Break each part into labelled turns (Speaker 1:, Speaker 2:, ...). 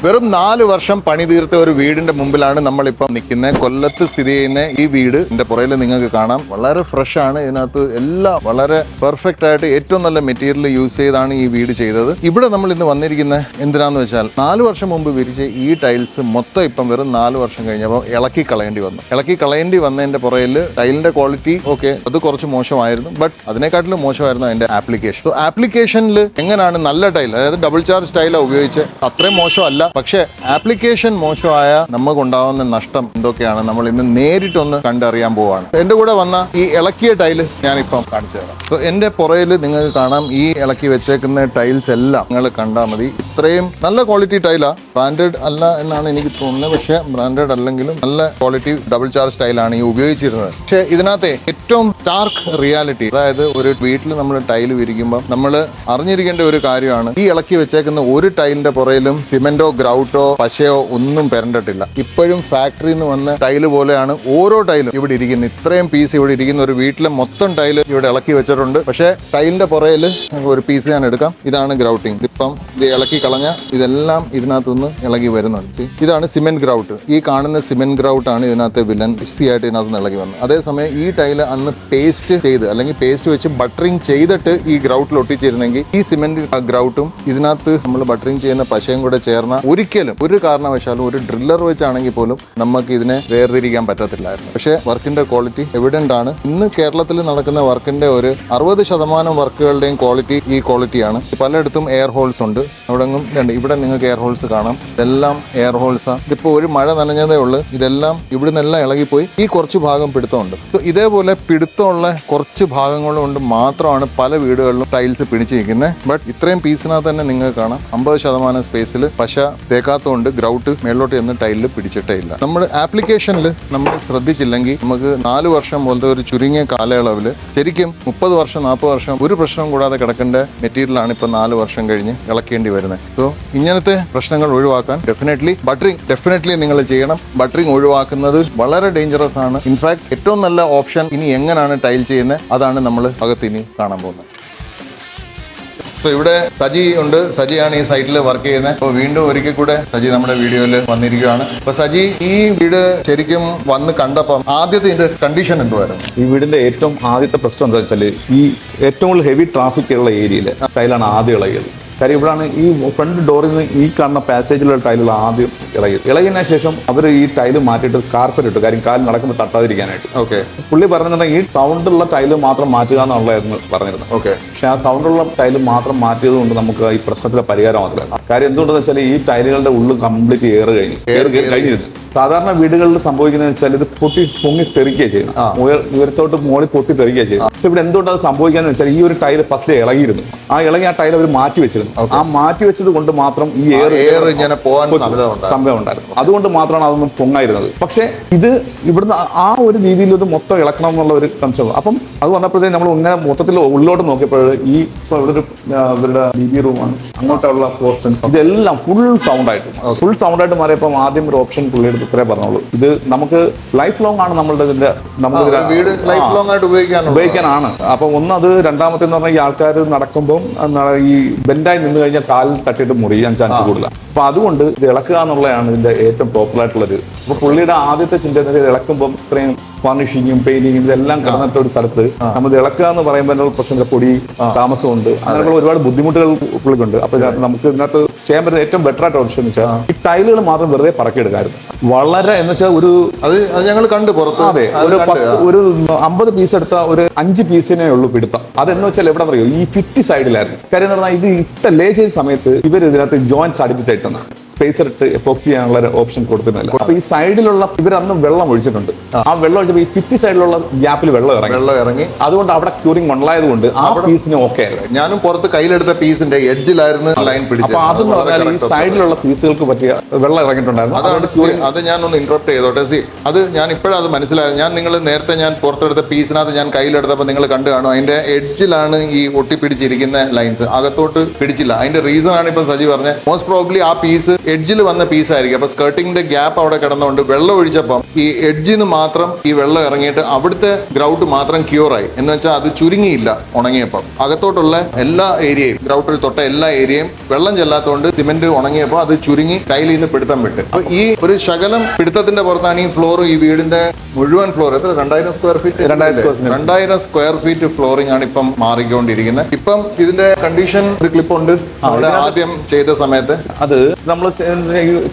Speaker 1: വെറും 4 വർഷം പണി തീർത്ത ഒരു വീടിന്റെ മുമ്പിലാണ് നമ്മളിപ്പം നിൽക്കുന്നത്. കൊല്ലത്ത് സ്ഥിതി ചെയ്യുന്ന ഈ വീട് എന്റെ പുറയിൽ നിങ്ങൾക്ക് കാണാം. വളരെ ഫ്രഷ് ആണ്. ഇതിനകത്ത് എല്ലാം വളരെ പെർഫെക്റ്റ് ആയിട്ട് ഏറ്റവും നല്ല മെറ്റീരിയൽ യൂസ് ചെയ്താണ് ഈ വീട് ചെയ്തത്. ഇവിടെ നമ്മൾ ഇന്ന് വന്നിരിക്കുന്നത് എന്തിനാന്ന് വെച്ചാൽ 4 വർഷം മുമ്പ് വിരിച്ച ഈ ടൈൽസ് മൊത്തം ഇപ്പം വെറും 4 വർഷം കഴിഞ്ഞപ്പോൾ ഇളക്കി കളയേണ്ടി വന്നു. ഇളക്കി കളയേണ്ടി വന്നതിന്റെ പുറയിൽ ടൈലിന്റെ ക്വാളിറ്റി ഓക്കെ അത് കുറച്ച് മോശമായിരുന്നു. ബട്ട് അതിനെക്കാട്ടിലും മോശമായിരുന്നു അതിന്റെ ആപ്ലിക്കേഷൻ. സോ ആപ്ലിക്കേഷനിൽ എങ്ങനെയാണ് നല്ല ടൈൽ, അതായത് ഡബിൾ ചാർജ് ടൈലാണ് ഉപയോഗിച്ച് അത്രയും മോശമല്ല. പക്ഷേ ആപ്ലിക്കേഷൻ മോശമായ നമുക്കുണ്ടാവുന്ന നഷ്ടം എന്തൊക്കെയാണ് നമ്മൾ ഇന്ന് നേരിട്ടൊന്ന് കണ്ടറിയാൻ പോവാണ്. എന്റെ കൂടെ വന്ന ഈ ഇളക്കിയ ടൈല് ഞാനിപ്പം കാണിച്ചു തരാം. സോ എന്റെ പുറയിൽ നിങ്ങൾക്ക് കാണാം ഈ ഇളക്കി വെച്ചേക്കുന്ന ടൈൽസ് എല്ലാം നിങ്ങൾ കണ്ടാൽ മതി. ഇത്രയും നല്ല ക്വാളിറ്റി ടൈലാ. ബ്രാൻഡഡ് അല്ല എന്നാണ് എനിക്ക് തോന്നുന്നത്. പക്ഷേ ബ്രാൻഡഡ് അല്ലെങ്കിലും നല്ല ക്വാളിറ്റി ഡബിൾ ചാർജ് ടൈലാണ് ഈ ഉപയോഗിച്ചിരുന്നത്. പക്ഷേ ഇതിനകത്തെ ഏറ്റവും സ്റ്റാർക്ക് റിയാലിറ്റി, അതായത് ഒരു വീട്ടിൽ നമ്മൾ ടൈല് വിരിക്കുമ്പോൾ നമ്മൾ അറിഞ്ഞിരിക്കേണ്ട ഒരു കാര്യമാണ് ഈ ഇളക്കി വെച്ചേക്കുന്ന ഒരു ടൈലിന്റെ പുറയിലും സിമെന്റോ ഗ്രൗട്ടോ പശയോ ഒന്നും പെരണ്ടിട്ടില്ല. ഇപ്പോഴും ഫാക്ടറിയിൽ നിന്ന് വന്ന ടൈല് പോലെയാണ് ഓരോ ടൈലും ഇവിടെ ഇരിക്കുന്നത്. ഇത്രയും പീസ് ഇവിടെ ഇരിക്കുന്ന ഒരു വീട്ടിലെ മൊത്തം ടൈല് ഇവിടെ ഇളക്കി വെച്ചിട്ടുണ്ട്. പക്ഷേ ടൈലിന്റെ പുറയിൽ ഒരു പീസ് ഞാൻ എടുക്കാം. ഇതാണ് ഗ്രൗട്ടിങ്. ഇപ്പം ഇത് ഇളക്കി കളഞ്ഞ ഇതെല്ലാം ഇതിനകത്തുനിന്ന് ഇളകി വരുന്നുണ്ട്. ഇതാണ് സിമെന്റ് ഗ്രൗട്ട്. ഈ കാണുന്ന സിമെന്റ് ഗ്രൗട്ടാണ് ഇതിനകത്ത് വില്ലൻ ഈസി ആയിട്ട് ഇതിനകത്ത് ഇളകി വന്നത്. അതേസമയം ഈ ടൈല് അന്ന് പേസ്റ്റ് ചെയ്ത് അല്ലെങ്കിൽ പേസ്റ്റ് വെച്ച് ബട്ടറിങ് ചെയ്തിട്ട് ഈ ഗ്രൗട്ടിൽ ഒട്ടിച്ചിരുന്നെങ്കിൽ ഈ സിമെന്റ് ഗ്രൗട്ടും ഇതിനകത്ത് നമ്മൾ ബട്ടറിങ് ചെയ്യുന്ന പശയും കൂടെ ചേർന്ന ഒരിക്കലും ഒരു കാരണവശാലും ഒരു ഡ്രില്ലർ വെച്ചാണെങ്കിൽ പോലും നമുക്ക് ഇതിനെ വേർതിരിക്കാൻ പറ്റത്തില്ലായിരുന്നു. പക്ഷേ വർക്കിന്റെ ക്വാളിറ്റി എവിഡന്റ് ആണ്. ഇന്ന് കേരളത്തിൽ നടക്കുന്ന വർക്കിന്റെ ഒരു 60% വർക്കുകളുടെയും ക്വാളിറ്റി ഈ ക്വാളിറ്റിയാണ്. പലയിടത്തും എയർ ഹോൾസ് ഉണ്ട്. ഇവിടെ നിങ്ങൾക്ക് എയർ ഹോൾസ് കാണാം. ഇതെല്ലാം എയർ ഹോൾസാണ്. ഇതിപ്പോൾ ഒരു മഴ നനഞ്ഞതേ ഉള്ളൂ. ഇതെല്ലാം ഇവിടുന്നെല്ലാം ഇളകിപ്പോയി. ഈ കുറച്ച് ഭാഗം പിടുത്തമുണ്ട്. സോ ഇതേപോലെ പിടുത്തമുള്ള കുറച്ച് ഭാഗങ്ങൾ കൊണ്ട് മാത്രമാണ് പല വീടുകളിലും ടൈൽസ് പിടിച്ചിരിക്കുന്നത്. ബട്ട് ഇത്രയും പീസിനകത്ത് തന്നെ നിങ്ങൾക്ക് കാണാം 50% സ്പേസിൽ പശ തേക്കാത്തതുകൊണ്ട് ഗ്രൗട്ട് മേലോട്ട് ചെന്ന് ടൈലിൽ പിടിച്ചിട്ടേ ഇല്ല. നമ്മൾ ആപ്ലിക്കേഷനിൽ നമ്മൾ ശ്രദ്ധിച്ചില്ലെങ്കിൽ നമുക്ക് 4 വർഷം പോലത്തെ ഒരു ചുരുങ്ങിയ കാലയളവിൽ ശരിക്കും 30 വർഷം 40 വർഷം ഒരു പ്രശ്നം കൂടാതെ കിടക്കേണ്ട മെറ്റീരിയലാണ് ഇപ്പോൾ 4 വർഷം കഴിഞ്ഞ് ഇളക്കേണ്ടി വരുന്നത്. സോ ഇങ്ങനത്തെ പ്രശ്നങ്ങൾ ഒഴിവാക്കാൻ ഡെഫിനറ്റ്ലി നിങ്ങൾ ചെയ്യണം. ബട്ടറിങ് ഒഴിവാക്കുന്നത് വളരെ ഡേഞ്ചറസ് ആണ്. ഇൻഫാക്ട് ഏറ്റവും നല്ല ഓപ്ഷൻ ഇനി എങ്ങനെയാണ് ടൈൽ ചെയ്യുന്നത് അതാണ് നമ്മൾ അകത്ത് ഇനി കാണാൻ പോകുന്നത്. സോ ഇവിടെ സജി ഉണ്ട്. സജിയാണ് ഈ സൈറ്റിൽ വർക്ക് ചെയ്യുന്നത്. അപ്പോൾ വീണ്ടും ഒരിക്കൽ കൂടെ സജി നമ്മുടെ വീഡിയോയിൽ വന്നിരിക്കുകയാണ്. അപ്പൊ സജി, ഈ വീട് ശരിക്കും വന്ന് കണ്ടപ്പം ആദ്യത്തെ ഇതിന്റെ കണ്ടീഷൻ എന്തുവായിരുന്നു?
Speaker 2: ഈ വീടിന്റെ ഏറ്റവും ആദ്യത്തെ പ്രശ്നം എന്താ വെച്ചാൽ ഈ ഏറ്റവും കൂടുതൽ ഹെവി ട്രാഫിക് ഉള്ള ഏരിയയിൽ ടൈലാണ് ആദ്യം ഇളകിയത്. കാര്യം ഇവിടെയാണ് ഈ ഫ്രണ്ട് ഡോറിൽ നിന്ന് ഈ കാണുന്ന പാസേജിലുള്ള ടൈലുകൾ ആദ്യം ഇളകിയതിനു ശേഷം അവർ ഈ ടൈല് മാറ്റിയിട്ട് കാർപ്പറ്റ് ഇട്ടു. കാര്യം കാലിൽ നടക്കുമ്പോൾ തട്ടാതിരിക്കാനായിട്ട്.
Speaker 1: ഓക്കെ.
Speaker 2: പുള്ളി പറഞ്ഞിട്ടുണ്ടെങ്കിൽ ഈ സൗണ്ടുള്ള ടൈല് മാത്രം മാറ്റുക എന്നുള്ളതായിരുന്നു പറഞ്ഞിരുന്നത്. ഓക്കെ. പക്ഷെ ആ സൗണ്ടുള്ള ടൈല് മാത്രം മാറ്റിയത് കൊണ്ട് നമുക്ക് ഈ പ്രശ്നത്തിലെ പരിഹാരമാകില്ല. കാര്യം എന്തുകൊണ്ടെന്ന് വെച്ചാൽ ഈ ടൈലുകളുടെ ഉള്ളിൽ കംപ്ലീറ്റ് എയർ കഴിഞ്ഞിരുന്നു. സാധാരണ വീടുകളിൽ സംഭവിക്കുന്നത് വെച്ചാൽ ഇത് പൊങ്ങി തെറിക്കുക ചെയ്യുന്നത്. ഉയരത്തോട്ട് മോളി പൊട്ടി തെറിക്കുക ചെയ്യുന്നത്. പക്ഷെ ഇവിടെ എന്തുകൊണ്ടത് സംഭവിക്കാന്ന് വെച്ചാൽ ഈ ഒരു ടൈല് ഫസ്റ്റ് ഇളകിയിരുന്നു. ഇളകി ആ ടൈൽ അവർ മാറ്റി വെച്ചിരുന്നു. ആ മാറ്റി വെച്ചത് കൊണ്ട് മാത്രം ഈ എയർ ഇങ്ങനെ പോകാൻ സംഭവം ഉണ്ടായിരുന്നു. അതുകൊണ്ട് മാത്രമാണ് അതൊന്നും പൊങ്ങായിരുന്നത്. പക്ഷെ ഇത് ഇവിടുന്ന് ആ ഒരു രീതിയിൽ ഇത് മൊത്തം ഇളക്കണം എന്നുള്ള ഒരു കൺസെപ്റ്റ്. അപ്പം അത് വന്നപ്പോഴത്തേക്ക് നമ്മൾ ഇങ്ങനെ മൊത്തത്തിൽ ഉള്ളിലോട്ട് നോക്കിയപ്പോൾ ഈ ഇവിടെ ഒരു ഇവരുടെ BB റൂമാണ്, അങ്ങോട്ടുള്ള പോർഷൻ ഇതെല്ലാം ഫുൾ സൗണ്ടായിട്ട് മാറിയപ്പോൾ ആദ്യം ഒരു ഓപ്ഷൻ പുള്ളിയുടെ ഇത്രേ പറഞ്ഞോളൂ. ഇത് നമുക്ക് ലൈഫ് ലോങ് ആണ് നമ്മളുടെ ഇതിന്റെ
Speaker 1: വീട് ലൈഫ് ലോങ് ആയിട്ട്
Speaker 2: ഉപയോഗിക്കാനാണ്. അപ്പൊ ഒന്നത് രണ്ടാമത്തെ എന്ന് പറഞ്ഞാൽ ഈ ആൾക്കാർ നടക്കുമ്പോൾ ഈ ബെൻഡായി നിന്ന് കഴിഞ്ഞാൽ കാലിൽ തട്ടിയിട്ട് മുറിയാൻ ചാൻസ് കൂടുതല. അപ്പൊ അതുകൊണ്ട് ഇത് ഇളക്കുക എന്നുള്ളതാണ് ഇതിന്റെ ഏറ്റവും പോപ്പുലർ ആയിട്ടുള്ളത്. അപ്പൊ പുള്ളിയുടെ ആദ്യത്തെ ചിന്ത ഇത് ഇളക്കുമ്പോൾ ഇത്രയും ഫർണിഷിങ്ങും പെയിന്റിങ്ങും ഇതെല്ലാം കിടന്നിട്ട് ഒരു സ്ഥലത്ത് നമ്മൾ ഇളക്കുക എന്ന് പറയുമ്പോൾ പ്രശ്നം പൊടി താമസമുണ്ട്. അങ്ങനെയുള്ള ഒരുപാട് ബുദ്ധിമുട്ടുകൾ പുള്ളിക്കുണ്ട്. അപ്പൊ നമുക്ക് ഇതിനകത്ത് ചെയ്യാൻ പറ്റുന്ന ഏറ്റവും ബെറ്റർ ആയിട്ട് ഓപ്ഷൻ എന്ന് വെച്ചാൽ ഈ ടൈലുകൾ മാത്രം വെറുതെ പറക്കിയെടുക്കായിരുന്നു. വളരെ എന്ന് വെച്ചാൽ ഒരു അത് ഞങ്ങൾ കണ്ടു പുറത്ത്. അതെ, ഒരു 50 പീസ് എടുത്ത ഒരു 5 പീസിനേ ഉള്ളൂ പിടുത്തം. അതെന്ന് വെച്ചാൽ എവിടെ അറിയോ, ഈ ഭിത്തി സൈഡിലായിരുന്നു. കാര്യം എന്ന് പറഞ്ഞാൽ ഇത് ലേ ചെയ്ത സമയത്ത് ഇവർ ഇതിനകത്ത് ജോയിന്റ്സ് അടുപ്പിച്ചായിട്ടാണ് സ്പേസർ ഇട്ട് എപ്പോക്സി ചെയ്യാനുള്ള ഒരു ഓപ്ഷൻ കൊടുത്തിട്ടില്ല. അപ്പൊ ഈ സൈഡിലുള്ള ഇവരന്ന് വെള്ളം ഒഴിച്ചിട്ടുണ്ട്. ആ വെള്ളം ഒഴിച്ചപ്പോൾ ഈ ഭിത്തി സൈഡിലുള്ള ഗ്യാപ്പിൽ വെള്ളം ഇറങ്ങി. അതുകൊണ്ട് അവിടെ ക്യൂറിംഗ് മണ്ണായത് കൊണ്ട് ആ പീസിന് ഓക്കെ ആയിരുന്നു.
Speaker 1: ഞാനും പുറത്ത് കയ്യിലെടുത്ത പീസിന്റെ എഡ്ജിലായിരുന്നു ലൈൻ പിടിച്ചത്.
Speaker 2: അപ്പൊ അതെന്ന് പറഞ്ഞാൽ ഈ സൈഡിലുള്ള പീസുകൾക്ക് പറ്റിയ വെള്ളം ഇറങ്ങിയിട്ടുണ്ടായിരുന്നു.
Speaker 1: അത് ഞാനൊന്ന് ഇന്ററപ്റ്റ് ചെയ്തോട്ടെ. അത് ഞാൻ ഇപ്പോഴത് മനസ്സിലായത്. നേരത്തെ ഞാൻ പുറത്തെടുത്ത പീസിനകത്ത് ഞാൻ കയ്യിലെടുത്തപ്പോൾ നിങ്ങൾ കണ്ടു കാണും, അതിന്റെ എഡ്ജിലാണ് ഈ ഒട്ടിപ്പിടിച്ചിരിക്കുന്ന ലൈൻസ്, അകത്തോട്ട് പിടിച്ചില്ല. അതിന്റെ റീസൺ ആണ് ഇപ്പൊ സജി പറഞ്ഞത്. മോസ്റ്റ് പ്രോബ്ലി ആ പീസ് എഡ്ജിൽ വന്ന പീസ് ആയിരിക്കും. അപ്പൊ സ്കേർട്ടിങ്ങിന്റെ ഗ്യാപ്പ് അവിടെ കിടന്നുകൊണ്ട് വെള്ളം ഒഴിച്ചപ്പം ഈ എഡ്ജിൽ നിന്ന് മാത്രം ഈ വെള്ളം ഇറങ്ങിയിട്ട് അവിടുത്തെ ഗ്രൗട്ട് മാത്രം ക്യൂറായി. എന്ന് വെച്ചാൽ അത് ചുരുങ്ങിയില്ല ഉണങ്ങിയപ്പം. അകത്തോട്ടുള്ള എല്ലാ ഏരിയയും ഗ്രൗട്ടിൽ തൊട്ട എല്ലാ ഏരിയയും വെള്ളം ചെല്ലാത്തതുകൊണ്ട് സിമെന്റ് ഉണങ്ങിയപ്പോൾ അത് ചുരുങ്ങി ടൈലിൽ നിന്ന് പിടുത്തം വിട്ട്. അപ്പൊ ഈ ഒരു ശകലം പിടുത്തത്തിന്റെ പുറത്താണ് ഈ ഫ്ലോർ, ഈ വീടിന്റെ മുഴുവൻ ഫ്ലോർ എത്ര 2000 square feet 2000 square feet flooring ആണ് ഇപ്പം മാറിക്കൊണ്ടിരിക്കുന്നത്. ഇപ്പം ഇതിന്റെ കണ്ടീഷൻ ഒരു ക്ലിപ്പ് ഉണ്ട് ആദ്യം ചെയ്ത സമയത്ത്.
Speaker 2: അത് നമ്മൾ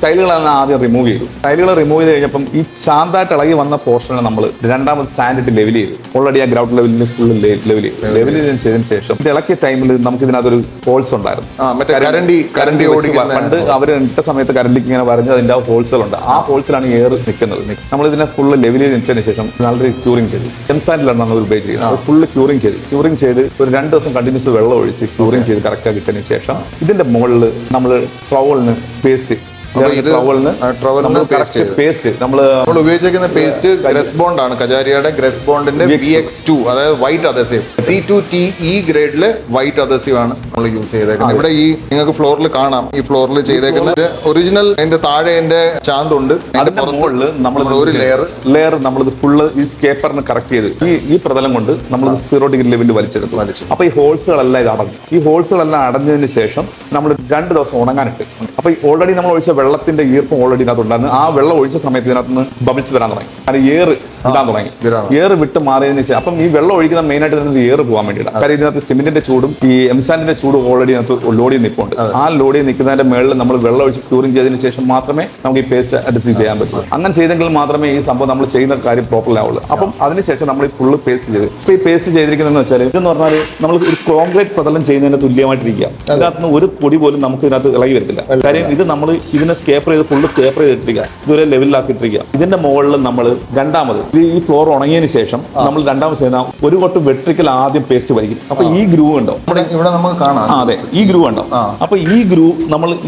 Speaker 2: ടൈലുകളാണ് ആദ്യം റിമൂവ് ചെയ്തു. ടൈലുകൾ റിമൂവ് ചെയ്ത് കഴിഞ്ഞപ്പം ഈ ശാന്തായിട്ട് ഇളകി വന്ന പോർഷനെ നമ്മൾ രണ്ടാമത് സാൻഡ് ഇട്ട് ലെവൽ ചെയ്തു. ഓൾറെഡി ആ ഗ്രൗണ്ട് ലെവലിൽ ഫുള്ള് ലെവൽ ചെയ്തതിനു ശേഷം ഇത് ഇളക്കിയ ടൈമിൽ നമുക്ക് ഇതിനകത്തൊരു ഹോൾസ് ഉണ്ടായിരുന്നു. പണ്ട് അവർ ഇട്ട സമയത്ത് കരണ്ടിക്ക് ഇങ്ങനെ പറഞ്ഞ് അതിന്റെ ആ ഹോൾസുകളുണ്ട്. ആ ഹോൾസിലാണ് എയർ നിൽക്കുന്നത്. നമ്മൾ ഇതിനെ ഫുള്ള് ലെവൽ ചെയ്ത് നിൽക്കുന്നതിന് ശേഷം നല്ലൊരു ക്യൂറിംഗ് ചെയ്തു. എംസാൻഡിലാണ് നമ്മൾ ഉപയോഗിച്ച് ചെയ്യുന്നത്. ഫുള്ള് ക്യൂറിംഗ് ചെയ്ത് ഒരു 2 ദിവസം കണ്ടിന്യൂസ് വെള്ളം ഒഴിച്ച് ക്യൂറിംഗ് ചെയ്ത് കറക്റ്റ് കിട്ടിയതിന് ശേഷം ഇതിന്റെ മുകളിൽ നമ്മൾ ട്രവലിന് പേസ്റ്റ് പേസ്റ്റ് നമ്മൾ
Speaker 1: ഉപയോഗിച്ചിരിക്കുന്ന പേസ്റ്റ് ഗ്രസ് ബോണ്ട് ആണ്. കജാരിയുടെ ഗ്രസ് ബോണ്ടിന്റെ VX2, അതായത് white adhesive C2TE ഗ്രേഡില് white adhesive ആണ് നമ്മൾ യൂസ് ചെയ്തേക്കുന്നത്. ഇവിടെ ഈ നിങ്ങൾക്ക് ഫ്ലോറിൽ കാണാം, ഈ ഫ്ലോറിൽ ചെയ്തേക്കുന്നത് ഒറിജിനൽ അതിന്റെ താഴെ അതിന്റെ ചാന്തുണ്ട്.
Speaker 2: അതിന്റെ മുകളിൽ നമ്മൾ ഒരു ലെയർ നമ്മളിത് ഫുള്ള് ഈ സ്കേപ്പറിന് കറക്റ്റ് ചെയ്ത് ഈ പ്രതലം കൊണ്ട് നമ്മൾ 0 ഡിഗ്രി ലെവലിൽ വലിച്ചെടുത്തു. അപ്പൊ ഈ ഹോൾസുകളെല്ലാം ഇത് അടഞ്ഞു. ഈ ഹോൾസുകളെല്ലാം അടഞ്ഞതിന് ശേസം നമ്മൾ 2 ദിവസം ഉണങ്ങാനിട്ട്. അപ്പൊ ഓൾറെഡി നമ്മൾ ഒഴിച്ച വെള്ളത്തിന്റെ ഈർപ്പം ഓൾറെഡി ഇതിനകത്ത് ഉണ്ടായിരുന്നു. ആ വെള്ളം ഒഴിച്ച സമയത്ത് ഇതിനകത്ത് നിന്ന് ബബിൾസ് വരാൻ തുടങ്ങി. കാരണം എയർ ഇടാൻ തുടങ്ങി. എയർ വിട്ട് മാറിയതിന് ശേഷം അപ്പം ഈ വെള്ളം ഒഴിക്കുന്ന മെയിനായിട്ട് ഇതിനകത്ത് എയർ പോകാൻ വേണ്ടിയിട്ട്. കാരണം ഇതിനകത്ത് സിമെന്റിന്റെ ചൂടും ഈ എംസാൻഡിന്റെ ചൂടും ഓൾറെഡി ഇതിനകത്ത് ലോഡ് ചെയ്ത് നിൽപ്പുണ്ട്. ആ ലോഡ് ചെയ്ത് നിൽക്കുന്നതിന്റെ മേളിൽ നമ്മൾ വെള്ളം ഒഴിച്ച് ക്യൂറിംഗ് ചെയ്തതിന് ശേഷം മാത്രമേ നമുക്ക് ഈ പേസ്റ്റ് അഡ്ജസ്റ്റ് ചെയ്യാൻ പറ്റൂ. അങ്ങനെ ചെയ്തെങ്കിൽ മാത്രമേ ഈ സംഭവം നമ്മൾ ചെയ്യുന്ന കാര്യം പ്രോപ്പർലാവുള്ളൂ. അപ്പം അതിനുശേഷം നമ്മൾ ഈ ഫുള്ള് പേസ്റ്റ് ചെയ്ത് ഇപ്പൊ ഈ പേസ്റ്റ് ചെയ്തിരിക്കുന്നതെന്ന് വെച്ചാൽ ഇതെന്ന് പറഞ്ഞാൽ നമ്മൾ ഒരു കോൺക്രീറ്റ് പ്രതലം ചെയ്യുന്നതിന് തുല്യമായിട്ടിരിക്കുക. ഇതിനകത്ത് ഒരു പൊടി പോലും നമുക്ക് ഇതിനകത്ത് ഇളകി വരത്തില്ല. കാര്യം ഇത് നമ്മൾ ഇതിനെ സ്കേപ്പർ ചെയ്ത് ഫുള്ള് സ്കേപ്പർ ചെയ്തിട്ടിരിക്കുക. ഇതുവരെ ലെവലിലാക്കിയിട്ടിരിക്കുക. ഇതിന്റെ മുകളിൽ നമ്മൾ രണ്ടാമത് ഈ ഫ്ലോർ ഉണങ്ങിയതിന് ശേഷം നമ്മൾ രണ്ടാമത് ചെയ്യുന്ന ഒരു കൊട്ട് വെട്രിക്കൽ ആദ്യം പേസ്റ്റ് വലിക്കും. അപ്പൊ ഈ ഗ്രൂവ് ഉണ്ടോ
Speaker 1: ഇവിടെ നമുക്ക് കാണാം.
Speaker 2: അതെ, ഈ ഗ്രൂവ് ഉണ്ടോ. അപ്പൊ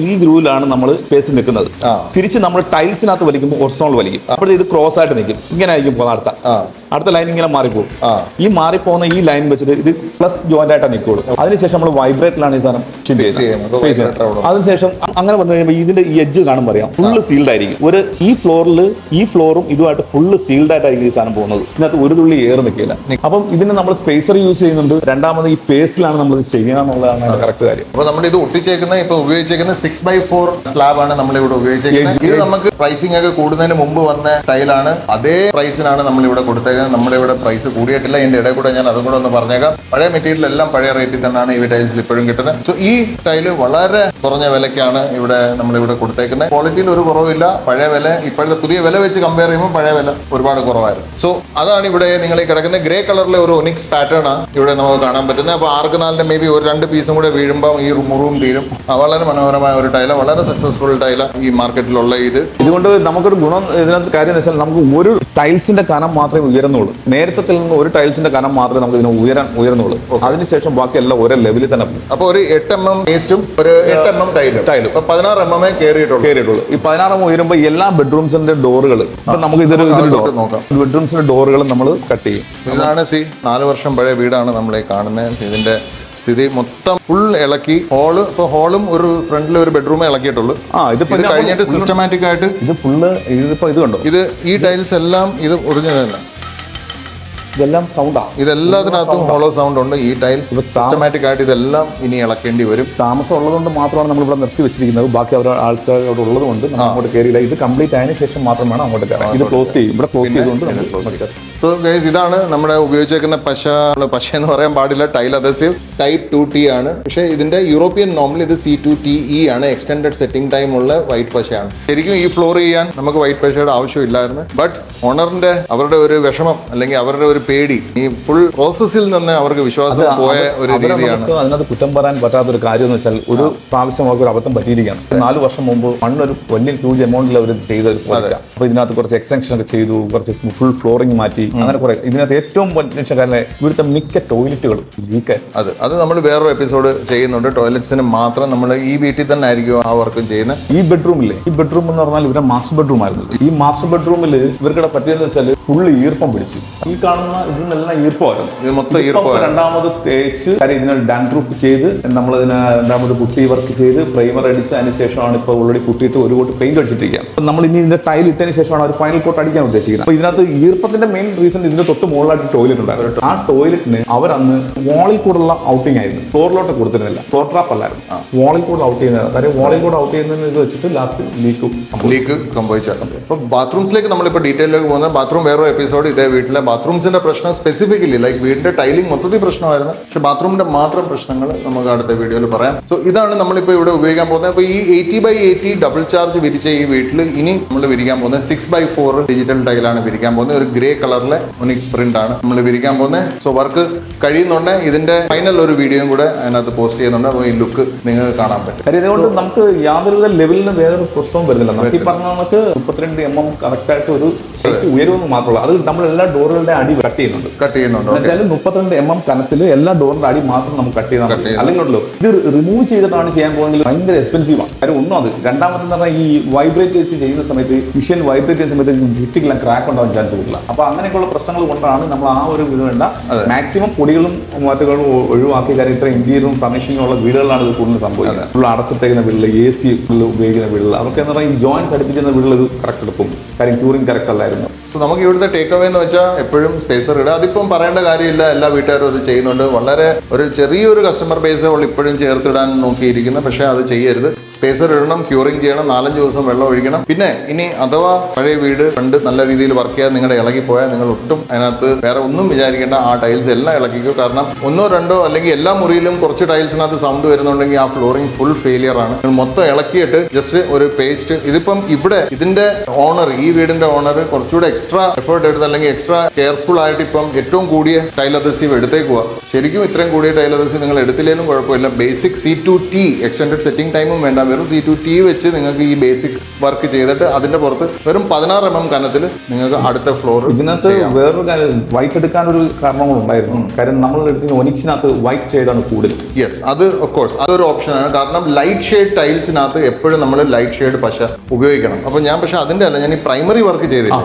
Speaker 2: ഈ ഗ്രൂവിലാണ് നമ്മൾ പേസ്റ്റ് നിൽക്കുന്നത്. തിരിച്ച് നമ്മൾ ടൈൽസിനകത്ത് വലിക്കുമ്പോൾ ഒറിജിനൽ വലിക്കും. അപ്പോഴത്തെ ഇത് ക്രോസ് ആയിട്ട് നിൽക്കും. ഇങ്ങനെ ആയിരിക്കും പോകുന്ന അടുത്ത ലൈൻ ഇങ്ങനെ മാറിപ്പോകും. ഈ മാറിപ്പോകുന്ന ഈ ലൈൻ വെച്ചിട്ട് ഇത് പ്ലസ് ജോയിന്റ് ആയിട്ടാണ് നിൽക്കുള്ളൂ. അതിനുശേഷം നമ്മൾ വൈബ്രേറ്റിലാണ് ഈ സാധനം ചെയ്യുന്നത്. അതിനുശേഷം അങ്ങനെ വന്നു കഴിയുമ്പോൾ ഇതിന്റെ ഈ എഡ്ജ് കാണുമ്പോൾ അറിയാം ഫുള്ള് സീൽഡ് ആയിരിക്കും. ഈ ഫ്ലോറും ഇതുമായിട്ട് ഫുള്ള് സീൽഡ് ആയിട്ടായിരിക്കും ഈ സാധനം പോകുന്നത്. ഇതിനകത്ത് ഒരു തുള്ളി എയർ നിൽക്കില്ല. അപ്പം ഇതിന് നമ്മൾ സ്പേസർ യൂസ് ചെയ്യുന്നുണ്ട്. രണ്ടാമത് ഈ പേസ്റ്റിലാണ് നമ്മൾ ചെയ്യുന്നതെന്നുള്ളതാണ് കറക്റ്റ് കാര്യം.
Speaker 1: അപ്പൊ നമ്മൾ ഇത് ഒട്ടിച്ചേക്കുന്ന ഇപ്പൊ ഉപയോഗിച്ചേക്കുന്ന 6x4 സ്ലാബ് ആണ് നമ്മൾ ഇവിടെ ഉപയോഗിച്ചേക്കുന്നത്. ഇത് നമുക്ക് പ്രൈസിംഗ് ഒക്കെ കൂടുന്നതിന് മുമ്പ് വന്ന ടൈലാണ്. അതേ പ്രൈസിനാണ് നമ്മൾ ഇവിടെ കൊടുത്തേക്കുന്നത്. നമ്മുടെ ഇവിടെ പ്രൈസ് കൂടിയിട്ടില്ല. ഇതിന്റെ ഇടയിൽ കൂടെ ഞാൻ അതും കൂടെ ഒന്ന് പറഞ്ഞേക്കാം. പഴയ മെറ്റീരിയൽ എല്ലാം പഴയ റേറ്റിൽ തന്നെയാണ് ഈ ടൈൽസിൽ ഇപ്പോഴും കിട്ടുന്നത്. സോ ഈ ടൈല് വളരെ കുറഞ്ഞ വിലക്കാണ് ഇവിടെ നമ്മളിവിടെ കൊടുത്തേക്കുന്നത്. ക്വാളിറ്റിയിൽ ഒരു കുറവില്ല. പഴയ വില ഇപ്പോഴത്തെ പുതിയ വില വെച്ച് കമ്പയർ ചെയ്യുമ്പോൾ പഴയ വില ഒരുപാട് കുറവായിരുന്നു. സോ അതാണ് ഇവിടെ നിങ്ങൾ ഈ കിടക്കുന്ന ഗ്രേ കളറിലെ ഒരു ഒനിക്സ് പാറ്റേൺ ആണ് ഇവിടെ നമുക്ക് കാണാൻ പറ്റുന്നത്. അപ്പോൾ R4 മേ ബി ഒരു 2 പീസും കൂടെ വീഴുമ്പോൾ ഈ മുറിവും തീരും. വളരെ മനോഹരമായ ഒരു ടൈല, വളരെ സക്സസ്ഫുൾ ടൈല ഈ മാർക്കറ്റിലുള്ള.
Speaker 2: ഇതുകൊണ്ട് നമുക്കൊരു ഗുണം ഇതിനകത്ത് കാര്യം വെച്ചാൽ നമുക്ക് ഒരു ടൈൽസിന്റെ കനം മാത്രമേ ഉയരുന്നുള്ളൂ. നേരത്തെ നിന്ന് ഒരു ടൈൽസിന്റെ കനം മാത്രമേ നമുക്ക് ഇതിന് ഉയർന്നുള്ളൂ. അതിനുശേഷം ബാക്കി എല്ലാം ഒരേ ലെവലിൽ തന്നെ പോകും.
Speaker 1: അപ്പോൾ ഒരു 8 mm പേസ്റ്റും ഒരു 8 mm ടൈലും 16 mm കയറിയിട്ടുള്ളൂ.
Speaker 2: ഈ 16 mm ഉയരുമ്പോൾ എല്ലാ ബെഡ്റൂംസിന്റെ ഡോറുകൾ നമുക്ക് ഇതൊരു നോക്കാം. ബെഡ്റൂംസിന്റെ ഡോറുകളും നമ്മൾ കട്ട് ചെയ്യും.
Speaker 1: ഇതാണ് 4 വർഷം പഴയ വീടാണ് നമ്മൾ ഈ കാണുന്നത്. ഇതിന്റെ സ്ഥിതി മൊത്തം ഫുൾ ഇളക്കി. ഹോളും ഒരു ഫ്രണ്ടിൽ ഒരു ബെഡ്റൂമേ ഇളക്കിയിട്ടുള്ളൂ. ഇത് കഴിഞ്ഞിട്ട് സിസ്റ്റമാറ്റിക് ആയിട്ട്
Speaker 2: ഇത് ഫുള്ള് ഇത് കണ്ടോ.
Speaker 1: ഈ ടൈൽസ് എല്ലാം ഇത് ഒറിജിനൽ അല്ല.
Speaker 2: ഇതെല്ലാം സൗണ്ടാണ്.
Speaker 1: ഇതെല്ലാത്തിനകത്തും ഹോളോ സൗണ്ട് ഉണ്ട്. ഈ ടൈൽ സിസ്റ്റമാറ്റിക് ആയിട്ട് ഇതെല്ലാം ഇനി ഇളക്കേണ്ടി വരും.
Speaker 2: താമസം ഉള്ളതുകൊണ്ട് മാത്രമാണ് നമ്മൾ ഇവിടെ നിർത്തി വെച്ചിരിക്കുന്നത്. ബാക്കി അവർ ആൾക്കാർ അവിടെ ഉള്ളത് കൊണ്ട് അങ്ങോട്ട് കയറിയില്ല. ഇത് കംപ്ലീറ്റ് ആയതിനു ശേഷം മാത്രമാണ് അങ്ങോട്ട് കയറാം. ഇത് ക്ലോസ് ചെയ്യും. ഇവിടെ ക്ലോസ് ചെയ്തുകൊണ്ട്
Speaker 1: സോ ഗൈസ് ഇതാണ് നമ്മുടെ ഉപയോഗിച്ചേക്കുന്ന പശ എന്ന് പറയാൻ പാടില്ല. ടൈൽ അദസീവ് ടൈപ്പ് 2T ആണ്. പക്ഷേ ഇതിന്റെ യൂറോപ്യൻ നോർമൽ ഇത് C2TE ആണ്. എക്സ്റ്റൻഡഡ് സെറ്റിംഗ് ടൈം ഉള്ള വൈറ്റ് പശയാണ്. ശരിക്കും ഈ ഫ്ലോർ ചെയ്യാൻ നമുക്ക് വൈറ്റ് പശയുടെ ആവശ്യമില്ലായിരുന്നു. ബട്ട് ഓണറിന്റെ അവരുടെ ഒരു വിഷമം അല്ലെങ്കിൽ അവരുടെ ഒരു പേടി, ഈ ഫുൾ പ്രോസസ്സിൽ നിന്ന് അവർക്ക് വിശ്വാസം പോയ ഒരു രീതിയാണ്.
Speaker 2: അതിനകത്ത് കുറ്റം പറയാൻ പറ്റാത്തൊരു കാര്യം എന്ന് വെച്ചാൽ ഒരു പ്രാവശ്യം അവർക്ക് ഒരു അബദ്ധം പറ്റിയിരിക്കുകയാണ്. 4 വർഷം മുമ്പ് മണ്ണൊരു വലിയ ഹ്യൂജ് എമൗണ്ടിൽ അവർ ചെയ്ത അപ്പൊ ഇതിനകത്ത് കുറച്ച് എക്സ്റ്റൻഷൻ ഒക്കെ ചെയ്തു, കുറച്ച് ഫുൾ ഫ്ലോറിംഗ് മാറ്റി, അങ്ങനെ കുറെ. ഇതിനകത്ത് ഏറ്റവും കാരണം ഇവിടുത്തെ മിക്ക ടോയ്ലറ്റുകളും ലീക്ക്.
Speaker 1: അത് നമ്മൾ വേറൊരു എപ്പിസോഡ് ചെയ്യുന്നുണ്ട്. ടോയ്ലറ്റ്സിന് മാത്രം നമ്മൾ ഈ വീട്ടിൽ തന്നെ ആയിരിക്കും ആ വർക്കും ചെയ്യുന്നത്.
Speaker 2: ഈ ബെഡ്റൂം എന്ന് പറഞ്ഞാൽ ഇവരുടെ മാസ്റ്റർ ബെഡ്റൂം ആയിരുന്നു. ഈ മാസ്റ്റർ ബെഡ്റൂമിൽ ഇവർക്കിടെ പറ്റിയെന്ന് വെച്ചാൽ ഫുള്ള് ഈർപ്പം പിടിച്ചു. ഈ കാണുന്ന കാണുന്ന ഇതിനെല്ലാം ഈർപ്പമായിരുന്നു.
Speaker 1: ഇത് മൊത്തം ഈർപ്പമായിരുന്നു.
Speaker 2: രണ്ടാമത് തേച്ച് കാര്യം ഇതിനെ ഡാൻഡ്രൂഫ് ചെയ്ത് നമ്മൾ ഇതിനെ രണ്ടാമത് പുട്ടി വർക്ക് ചെയ്ത് പ്രൈമർ അടിച്ച് അതിന് ശേഷമാണ് ഇപ്പോൾ ഓൾറെഡി പുട്ടിയിട്ട് ഒരു കോട്ട് പെയിന്റ് അടിച്ചിട്ടിരിക്കുക. അപ്പം നമ്മൾ ഇനി ഇതിന്റെ ടൈൽ ഇട്ടതിന് ശേഷമാണ് ഒരു ഫൈനൽ കോട്ട് അടിക്കാൻ ഉദ്ദേശിക്കുന്നത്. അപ്പോൾ ഇതിനകത്ത് ഈർപ്പത്തിന്റെ മെയിൻ റീസൺ ഇതിന്റെ തൊട്ട് മുകളിലായിട്ട് ടോയ്ലറ്റ് ഉണ്ടായിരുന്നു. ആ ടോയ്ലറ്റിന് അവരന്ന് വാളിൽ കൂടുള്ള ഔട്ടിംഗ് ആയിരുന്നു, ഫ്ലോറിലോട്ട് കൊടുത്തിരുന്നില്ല, ഫ്ലോർ ട്രാപ്പ് അല്ലായിരുന്നു, വാളിൽ കൂടെ ഔട്ട് ചെയ്യുന്നത്. കാര്യം വാളിൽ കൂടെ ഔട്ട് ചെയ്യുന്നതിന് ഇത് വെച്ചിട്ട് ലാസ്റ്റ് ലീക്ക് സംഭവിച്ചായിരുന്നു. അപ്പോൾ ബാത്റൂംസിലേക്ക് നമ്മളിപ്പോൾ ഡീറ്റെയിലേക്ക് പോകുന്നത് ബാത്റൂം വേറൊരു എപ്പിസോഡ് ഇതേ വീട്ടിലെ ബാത്റൂംസിന്റെ പ്രശ്നം സ്പെസിഫിക്കലി ലൈക്ക് വീടിന്റെ ടൈലിംഗ് മൊത്തത്തിൽ പ്രശ്നമായിരുന്നു, പക്ഷെ ബാത്റൂമിന്റെ മാത്രം പ്രശ്നങ്ങൾ നമുക്ക് അടുത്ത വീഡിയോയിൽ പറയാം. സോ ഇതാണ് നമ്മളിപ്പോൾ ഇവിടെ ഉപയോഗിക്കാൻ പോകുന്നത്. അപ്പോൾ ഈ 80x80 ഡബിൾ ചാർജ് വിരിച്ച ഈ വീട്ടിൽ ഇനി നമ്മൾ വിരിക്കാൻ പോകുന്നത് 6x4 ഡിജിറ്റൽ ടൈലാണ് വിരിക്കാൻ പോകുന്നത്. ഒരു ഗ്രേ കളറിലെ ഒനിക്സ് പ്രിന്റ് ആണ് നമ്മൾ വിരിക്കാൻ പോകുന്നത്. സോ വർക്ക് കഴിയുന്നുണ്ട്. ഇതിന്റെ ഫൈനൽ ഒരു വീഡിയോയും കൂടെ അതിനകത്ത് പോസ്റ്റ് ചെയ്യുന്നുണ്ട്. അപ്പോൾ ഈ ലുക്ക് നിങ്ങൾക്ക് കാണാൻ പറ്റും. കാര്യം ഇതുകൊണ്ട് നമുക്ക് യാതൊരുവിധ ലെവലിന് വേറൊരു പ്രശ്നവും വരുന്നില്ല. നമുക്ക് ഈ പറഞ്ഞ നമുക്ക് 32 mm കറക്റ്റ് ആയിട്ട് ഒരു ഉയരുമെന്ന് മാത്രമല്ല, അത് നമ്മൾ എല്ലാ ഡോറുകളുടെ അടി കട്ട് ചെയ്യുന്നുണ്ട്. 32 mm കനത്തിൽ എല്ലാ ഡോറിന്റെ അടി മാത്രം നമുക്ക് കട്ട് ചെയ്താൽ മതി. അല്ലെങ്കിൽ ഇത് റിമൂവ് ചെയ്തിട്ടാണ് ചെയ്യാൻ പോകുന്നത് ഭയങ്കര എക്സ്പെൻസീവ് ആണ്. കാര്യം ഒന്നും അത് രണ്ടാമതെന്ന് പറഞ്ഞാൽ ഈ വൈബ്രേറ്റ് വെച്ച് ചെയ്യുന്ന സമയത്ത് മിഷ്യൻ വൈബ്രേറ്റ് ചെയ്യുന്ന സമയത്ത് ഭിത്തിക്കെല്ലാം ക്രാക്ക് ഉണ്ടാവാൻ ചാൻസ് കൂടുതല. അപ്പൊ അങ്ങനെയൊക്കെയുള്ള പ്രശ്നങ്ങൾ കൊണ്ടാണ് നമ്മൾ ആ ഒരു ഇത് വേണ്ട മാക്സിമം പൊടികളും മറ്റുകളും ഒഴിവാക്കി. കാര്യം ഇത്ര ഇന്റീരിയറും ഫർണിഷിംഗും ഉള്ള വീടുകളിലാണ് ഇത് കൂടുതൽ സംഭവിക്കുന്നത്. ഫുൾ അടച്ചിട്ടേക്കുന്ന വീട്ടിൽ AC ഉപയോഗിക്കുന്ന വീട്ടിൽ അവർക്ക് എന്ന് പറഞ്ഞാൽ ഈ ജോയിന്റ്സ് അടുപ്പിക്കുന്ന വീട്ടിൽ ഇത് കറക്റ്റ് എടുക്കും. കാര്യം ക്യൂറിംഗ് കറക്റ്റ് അല്ലായിരുന്നു.
Speaker 1: സോ നമുക്ക് ഇവിടുത്തെ ടേക്ക് അവേ എന്ന് വെച്ചാൽ എപ്പോഴും സ്പേസർ ഇടുക. അതിപ്പം പറയേണ്ട കാര്യമില്ല, എല്ലാ വീട്ടുകാരും അത് ചെയ്യുന്നുണ്ട്. വളരെ ഒരു ചെറിയൊരു കസ്റ്റമർ ബേസ് അവൾ ഇപ്പോഴും ചേർത്തിടാൻ നോക്കിയിരിക്കുന്നത്, പക്ഷേ അത് ചെയ്യരുത്. സ്പേസർ ഇടണം, ക്യൂറിംഗ് ചെയ്യണം, 4-5 ദിവസം വെള്ളം ഒഴിക്കണം. പിന്നെ ഇനി അഥവാ പഴയ വീട് കണ്ട് നല്ല രീതിയിൽ വർക്ക് ചെയ്യാൻ നിങ്ങളുടെ ഇളകിപ്പോയാൽ നിങ്ങൾ ഒട്ടും അതിനകത്ത് വേറെ ഒന്നും വിചാരിക്കേണ്ട. ആ ടൈൽസ് എല്ലാം ഇളക്കിക്കും. കാരണം 1-2 അല്ലെങ്കിൽ എല്ലാ മുറിയിലും കുറച്ച് ടൈൽസിനകത്ത് സൗണ്ട് വരുന്നുണ്ടെങ്കിൽ ആ ഫ്ലോറിംഗ് ഫുൾ ഫെയിലിയർ ആണ്. മൊത്തം ഇളക്കിയിട്ട് ജസ്റ്റ് ഒരു പേസ്റ്റ്. ഇതിപ്പം ഇവിടെ ഇതിന്റെ ഓണർ, ഈ വീടിന്റെ ഓണർ കുറച്ചുകൂടെ എക്സ്ട്രാ എഫേർട്ട് എടുത്ത് അല്ലെങ്കിൽ എക്സ്ട്രാ കെയർഫുൾ ആയിട്ട് ഇപ്പം ഏറ്റവും കൂടിയ ടൈൽ അദസീവ് എടുത്തേക്കുക. ശരിക്കും ഇത്രയും കൂടിയ ടൈൽ അദസീവ് നിങ്ങൾ എടുത്തില്ലെങ്കിലും കുഴപ്പമില്ല. ബേസിക് C2T എക്സ്റ്റൻഡഡ് സെറ്റിംഗ് ടൈമും വേണ്ട, വെറും C2T വെച്ച് നിങ്ങൾക്ക് ഈ ബേസിക് വർക്ക് ചെയ്തിട്ട് അതിന്റെ പുറത്ത് വെറും 16 mm കനത്തിൽ നിങ്ങൾക്ക് അടുത്ത ഫ്ലോർ.
Speaker 2: ഇതിനകത്ത് വേറൊരു കാര്യം, വൈറ്റ് എടുക്കാൻ ഒരു കാരണങ്ങൾ ഉണ്ടായിരുന്നു. കാര്യം നമ്മൾ എടുക്കുന്ന ഒനിക്സിനകത്ത് വൈറ്റ് ഷെയ്ഡാണ് കൂടുതൽ.
Speaker 1: യെസ്, അത് ഓഫ് കോഴ്സ് അതൊരു ഓപ്ഷനാണ്. കാരണം ലൈറ്റ് ഷെയ്ഡ് ടൈൽസിനകത്ത് എപ്പോഴും നമ്മൾ ലൈറ്റ് ഷെയ്ഡ് പശ ഉപയോഗിക്കണം. അപ്പൊ ഞാൻ പക്ഷെ അതിന്റെ അല്ല, ഞാൻ ഈ പ്രൈമറി വർക്ക് ചെയ്തില്ല,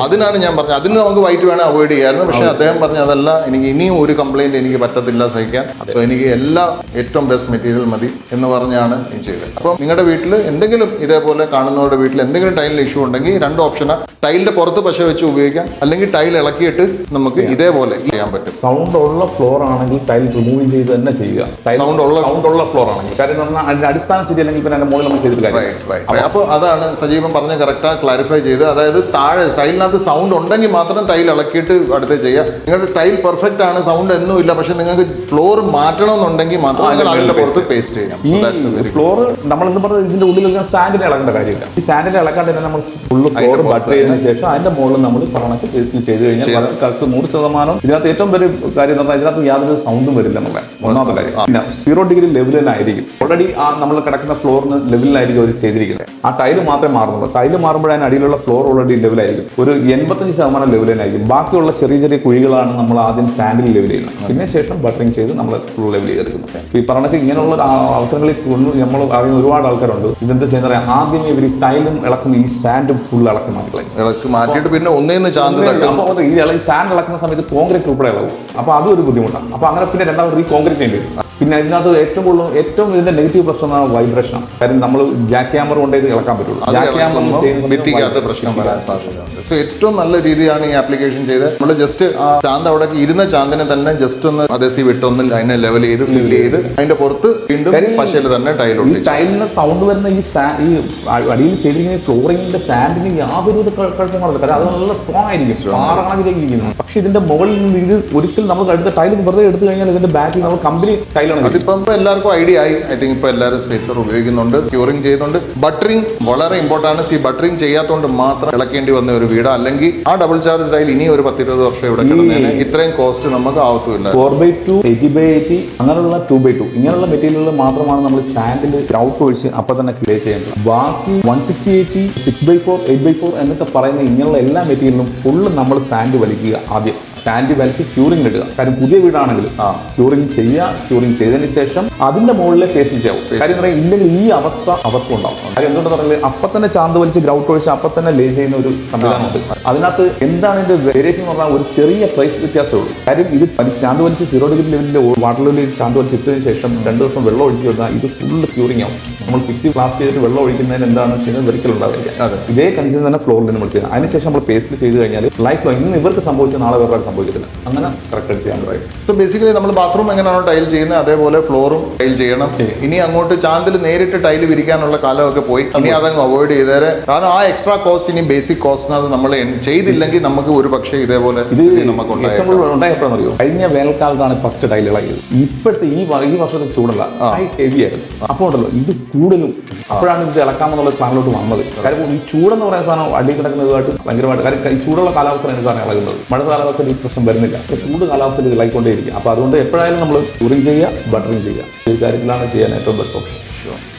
Speaker 1: അതിനാണ് ഞാൻ പറഞ്ഞത്. അതിന് നമുക്ക് വൈറ്റ് വേണം അവോയ്ഡ് ചെയ്യാമായിരുന്നു. പക്ഷെ അദ്ദേഹം പറഞ്ഞു അതല്ല, എനിക്ക് ഇനിയും ഒരു കംപ്ലൈന്റ് എനിക്ക് പറ്റത്തില്ല സഹിക്കാൻ, അപ്പോൾ എനിക്ക് എല്ലാ ഏറ്റവും ബെസ്റ്റ് മെറ്റീരിയൽ മതി എന്ന് പറഞ്ഞാണ് ഞാൻ ചെയ്തത്. അപ്പോൾ നിങ്ങളുടെ വീട്ടിൽ എന്തെങ്കിലും ഇതേപോലെ കാണുന്നവരുടെ വീട്ടിൽ എന്തെങ്കിലും ടൈലിന് ഇഷ്യൂ ഉണ്ടെങ്കിൽ 2 ഓപ്ഷനാണ്. ടൈലിന്റെ പുറത്ത് പശ വെച്ച് ഉപയോഗിക്കാം, അല്ലെങ്കിൽ ടൈൽ ഇളക്കിയിട്ട് നമുക്ക് ഇതേപോലെ ചെയ്യാൻ പറ്റും.
Speaker 2: സൗണ്ട് ഉള്ള ഫ്ലോർ ആണെങ്കിൽ ടൈൽ റിമൂവ് ചെയ്ത് തന്നെ ചെയ്യുക. സൗണ്ട് ഉള്ള ഫ്ലോർ ആണെങ്കിൽ, കാര്യം അതിന്റെ അടിസ്ഥാനം ശരിയല്ലെങ്കിൽ പിന്നെ അതിന്റെ മുകളിൽ നമ്മൾ ചെയ്തിട്ട് കാര്യം.
Speaker 1: അപ്പോൾ അതാണ് സജീവൻ പറഞ്ഞ കറക്റ്റാ ക്ലാരിഫൈ ചെയ്ത്. അതായത് താഴെ ടൈലിനകത്ത് സൗണ്ട് ഉണ്ടെങ്കിൽ മാത്രം ടൈൽ ഇളക്കിയിട്ട് അടുത്ത് ചെയ്യുക. നിങ്ങളുടെ ടൈൽ പെർഫെക്റ്റ് ആണ്, സൗണ്ട് ഒന്നും ഇല്ല, പക്ഷെ നിങ്ങൾക്ക് ഫ്ലോർ മാറ്റണമെന്നുണ്ടെങ്കിൽ മാത്രം നിങ്ങൾ അതിന്റെ പുറത്ത് പേസ്റ്റ് ചെയ്യാം.
Speaker 2: ഈ ഫ്ലോർ നമ്മളെന്ന് പറഞ്ഞത് ഇതിന്റെ ഉള്ളിൽ സാൻഡിനെ ഇളക്കേണ്ട കാര്യമില്ല. ഈ സാൻഡിനെ ഇളക്കാണ്ട് തന്നെ നമ്മൾ ഫുള്ള് ഫ്ലോർ ബട്ടർ ചെയ്തതിനു ശേഷം അതിന്റെ മുകളിൽ നമ്മൾ പറഞ്ഞ പേസ്റ്റ് ചെയ്ത് കഴിഞ്ഞാൽ കറക്റ്റ് 100%. ഇതിനകത്ത് ഏറ്റവും വലിയ കാര്യം എന്ന് പറഞ്ഞാൽ ഇതിനകത്ത് യാതൊരു സൗണ്ടും വരില്ല എന്നുള്ള ഒന്നാമത്തെ കാര്യം. പിന്നെ 0 ഡിഗ്രി ലെവൽ തന്നെ ആയിരിക്കും. ഓൾറെഡി ആ നമ്മൾ കിടക്കുന്ന ഫ്ലോറിന് ലെവലിലായിരിക്കും അവർ ചെയ്തിരിക്കുന്നത്. ആ ടൈല് മാത്രമേ മാറുന്നുള്ളൂ. ടൈല് മാറുമ്പോൾ അതിന് അടിയിലുള്ള ഫ്ലോർ ഓൾറെഡി ലെവലായിരിക്കും. ഒരു 85% ലെവൽ തന്നെ ആയിരിക്കും. ബാക്കിയുള്ള ചെറിയ ചെറിയ കുഴികളാണ് നമ്മൾ ആദ്യം സാൻഡിൽ ലെവൽ ചെയ്യുന്നത്. പിന്നെ ശേഷം ബട്ടറിങ് ചെയ്ത് നമ്മൾ ഫുൾ ലെവൽ ചെയ്തെടുക്കുന്നത്. ഈ പറഞ്ഞിട്ട് ഇങ്ങനെയുള്ള അവസരങ്ങളിൽ നമ്മൾ അറിയുന്ന ഒരുപാട് ആൾക്കാരുണ്ട്. ഇതെന്താ ചെയ്യുന്നത്, ആദ്യം ഇവർ ടൈലും ഇളക്കുന്ന ഈ സാൻഡും ഫുൾ ഇളക്കി
Speaker 1: മാറ്റിയിട്ട് പിന്നെ ഒന്നേന്ന് ചാന്ത്.
Speaker 2: അപ്പോൾ ഈ സാൻഡ് ഇളക്കുന്ന സമയത്ത് കോൺക്രീറ്റ് ഉൾപ്പെടെ ഇളവും. അപ്പോൾ അതും ഒരു ബുദ്ധിമുട്ടാണ്. അപ്പോൾ അങ്ങനെ പിന്നെ രണ്ടാമത് ഈ കോൺക്രീറ്റ് വേണ്ടി വരും. പിന്നെ ഇതിനകത്ത് ഏറ്റവും ഇതിന്റെ നെഗറ്റീവ് പ്രശ്നം വൈബ്രേഷനാണ്. കാര്യം നമ്മൾ ജാക്ക് ഹാമർ കൊണ്ടേ ഇത് ഇളക്കാൻ പറ്റുള്ളൂ. ജാക്ക് ഹാമർ
Speaker 1: പ്രശ്നം വരാൻ സാധ്യതയുണ്ട്. സോ ഏറ്റവും നല്ല രീതിയാണ് ഈ ആപ്ലിക്കേഷൻ ചെയ്തത്. നമ്മൾ ജസ്റ്റ് ആ ചാന്ത് അവിടെ ഇരുന്ന ചാന്തിനെ തന്നെ ജസ്റ്റ് ഒന്ന് അദസീവ് വിട്ടൊന്ന് അതിനെ ലെവൽ ചെയ്ത് ഫില്ല് ചെയ്ത് അതിന്റെ പുറത്ത് വീണ്ടും പശയിൽ തന്നെ ടൈലുണ്ട്.
Speaker 2: ടൈലിന് സൗണ്ട് വരുന്ന ഈ അടിയിൽ ചെയ്തിരിക്കുന്ന ഫ്ലോറിംഗിന്റെ സാൻഡിന് യാതൊരു കുഴപ്പമില്ല. കാരണം അത് നല്ല സ്ട്രോങ് ആയിരിക്കും, പാറകണക്കിലേക്ക് ഇരിക്കുന്നു. പക്ഷെ ഇതിന്റെ മുകളിൽ നിന്ന് ഇത് ഒരിക്കൽ നമുക്ക് അടുത്ത ടൈൽ വെറുതെ എടുത്തു കഴിഞ്ഞാൽ ഇതിന്റെ ബാക്കിൽ നമ്മൾ കമ്പനി ടൈലാണ്.
Speaker 1: അതിപ്പം എല്ലാവർക്കും ഐഡിയ ആയി. ഐ തിങ്ക് ഇപ്പൊ എല്ലാവരും സ്പേസർ ഉപയോഗിക്കുന്നുണ്ട്, ക്യൂറിംഗ് ചെയ്യുന്നുണ്ട്. ബട്ടറിംഗ് വളരെ ഇമ്പോർട്ടന്റ് ആണ്. ബട്ടറിംഗ് ചെയ്യാത്തതുകൊണ്ട് മാത്രം ഇളക്കേണ്ടി വന്ന ഒരു വീട്. അല്ലെങ്കിൽ ആ ഡബിൾ ചാർജ് ടൈൽ ഇനി ഒരു 10-20 വർഷം ഇവിടെ കിടന്നതിന് ഇത്രയും കോസ്റ്റ് നമുക്ക് ആവത്തുമില്ല.
Speaker 2: 4x2, 80x80 അങ്ങനെയുള്ള 2x2 ഇങ്ങനെയുള്ള മെറ്റീരിയലുകൾ മാത്രമാണ് നമ്മൾ സാൻഡിൽ ഗ്രൗട്ട് ഒഴിച്ച് അപ്പൊ തന്നെ ക്ലിയർ ചെയ്യേണ്ടത്. ബാക്കി 160-80, 6x4, 8x4 എന്നൊക്കെ പറയുന്ന ഇങ്ങനെയുള്ള എല്ലാ മെറ്റീരിയലും ഫുള്ള് നമ്മൾ സാൻഡ് വലിക്കുക ആദ്യം. സാൻഡ് വലിച്ച് ക്യൂറിംഗ് ഇടുക. കാര്യം പുതിയ വീടാണെങ്കിൽ ക്യൂറിംഗ് ചെയ്യുക. ക്യൂറിംഗ് ചെയ്തതിന് ശേഷം അതിന്റെ മുകളിലെ പേസ്റ്റ് ചെയ്യാവും. കാര്യം എന്താ പറയുക, ഇല്ലെങ്കിൽ ഈ അവസ്ഥ അവർക്കും ഉണ്ടാവും. കാര്യം എന്തുകൊണ്ടെന്ന് പറഞ്ഞാൽ അപ്പൊ തന്നെ ചാന്ത് വലിച്ച് ഗ്രൗട്ട് ഒഴിച്ച് അപ്പൊ തന്നെ ലേ ചെയ്യുന്ന ഒരു സംവിധാനമുണ്ട്. അതിനകത്ത് എന്താണ് ഇതിന്റെ വേരിയേഷൻ എന്ന് പറഞ്ഞാൽ ഒരു ചെറിയ പ്രൈസ് വ്യത്യാസമേ ഉള്ളൂ. കാര്യം ഇത് ചാന്ത് വലിച്ച് 0 ഡിഗ്രി ലെവലിന്റെ വാട്ടർ ലെവലിൽ ചാന്ത് വലിച്ച് ഇട്ടതിന് ശേഷം 2 ദിവസം വെള്ളം ഒഴിച്ച് കഴിഞ്ഞാൽ ഇത് ഫുള്ള് ക്യൂറിംഗ് ആവും. നമ്മൾ ഭിത്തി പ്ലാസ്റ്റ് ചെയ്തിട്ട് വെള്ളം ഒഴിക്കുന്നതിന് എന്താണ് ചെയ്യുന്നത് ഒരിക്കലും ഉണ്ടാവില്ല. ഇതേ കണ്ടീഷൻ തന്നെ ഫ്ലോറിൽ നമ്മൾ ചെയ്യുന്നത്. അതിനുശേഷം നമ്മൾ പേസ്റ്റ് ചെയ്ത് കഴിഞ്ഞാൽ ലൈഫ് ലോ ഇന്ന് ഇവർക്ക് സംഭവിച്ച നാളെ വേറെ സംഭവിക്കത്തില്ല. അങ്ങനെ കറക്റ്റ് ചെയ്യാൻ പറയും.
Speaker 1: സോ ബേസിക്കലി നമ്മൾ ബാത്റൂം എങ്ങനെയാണോ ടൈൽ ചെയ്യുന്നത് അതേപോലെ ഫ്ലോറും ടൈൽ ചെയ്യണം. ഇനി അങ്ങോട്ട് ചാന്തിൽ നേരിട്ട് ടൈൽ വിരിക്കാനുള്ള കാലമൊക്കെ പോയി. ഇനി അതങ്ങ് അവോയ്ഡ് ചെയ്തേരെ. കാരണം ആ എക്സ്ട്രാ കോസ്റ്റ് ഇനി ബേസിക് കോസ്റ്റിനകത്ത് നമ്മൾ ചെയ്തില്ലെങ്കിൽ നമുക്ക് ഒരു പക്ഷേ ഇതേപോലെ
Speaker 2: ഇത് നമുക്ക് ഉണ്ടായപ്പോഴെന്നറിയോ, കഴിഞ്ഞ വേനൽക്കാലത്താണ് ഫസ്റ്റ് ടൈൽ ഇളകിയത്. ഇപ്പോഴത്തെ ഈ വർഷത്തെ ചൂടല്ല, ഹെവി ആയിരുന്നു. അപ്പോൾ ഉണ്ടല്ലോ ഇത് കൂടുതലും അപ്പോഴാണ് ഇത് ഇളക്കാമെന്നുള്ള പ്ലാനിലോട്ട് വന്നത്. കാര്യം ഈ ചൂടെന്ന് പറയുന്ന സാധനം അടി കിടക്കുന്നതുമായിട്ട് ഭയങ്കരമായിട്ട്, കാര്യം ഈ ചൂടുള്ള കാലാവസ്ഥയാണ് സാധനം ഇളകുന്നത്. മഴ കാലാവസ്ഥയിൽ ഈ പ്രശ്നം വരുന്നില്ല. ചൂട് കാലാവസ്ഥയിൽ ഇത് ഇളകിക്കൊണ്ടേയിരിക്കും. അപ്പോൾ അതുകൊണ്ട് എപ്പോഴായാലും നമ്മൾ ക്യൂറിംഗ് ചെയ്യുക, ബട്ടറിങ് ചെയ്യുക. ഈ കാര്യത്തിലാണ് ചെയ്യാൻ ഏറ്റവും ബെറ്റർ ഓപ്ഷൻ.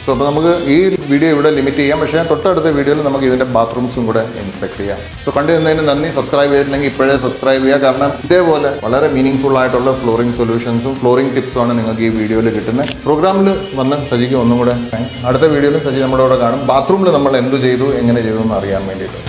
Speaker 1: സോ അപ്പോൾ നമുക്ക് ഈ വീഡിയോ ഇവിടെ ലിമിറ്റ് ചെയ്യാം. പക്ഷേ തൊട്ടടുത്ത വീഡിയോയിൽ നമുക്ക് ഇതിൻ്റെ ബാത്റൂംസും കൂടെ ഇൻസ്പെക്ട് ചെയ്യാം. സോ കണ്ടു തന്നതിന് നന്ദി. സബ്സ്ക്രൈബ് ചെയ്തിട്ടില്ലെങ്കിൽ ഇപ്പോഴേ സബ്സ്ക്രൈബ് ചെയ്യുക. കാരണം ഇതേപോലെ വളരെ മീനിങ് ഫുൾ ആയിട്ടുള്ള ഫ്ലോറിംഗ് സൊല്യൂഷൻസും ഫ്ലോറിംഗ് ടിപ്സുമാണ് നിങ്ങൾക്ക് ഈ വീഡിയോയിൽ കിട്ടുന്നത്. പ്രോഗ്രാമിൽ വന്ന് സജിക്ക് ഒന്നും കൂടെ താങ്ക്സ്. അടുത്ത വീഡിയോയിൽ സജി നമ്മുടെ കൂടെ കാണും. ബാത്റൂമിൽ നമ്മൾ എന്ത് ചെയ്തു, എങ്ങനെ ചെയ്തു എന്ന് അറിയാൻ വേണ്ടിയിട്ട്.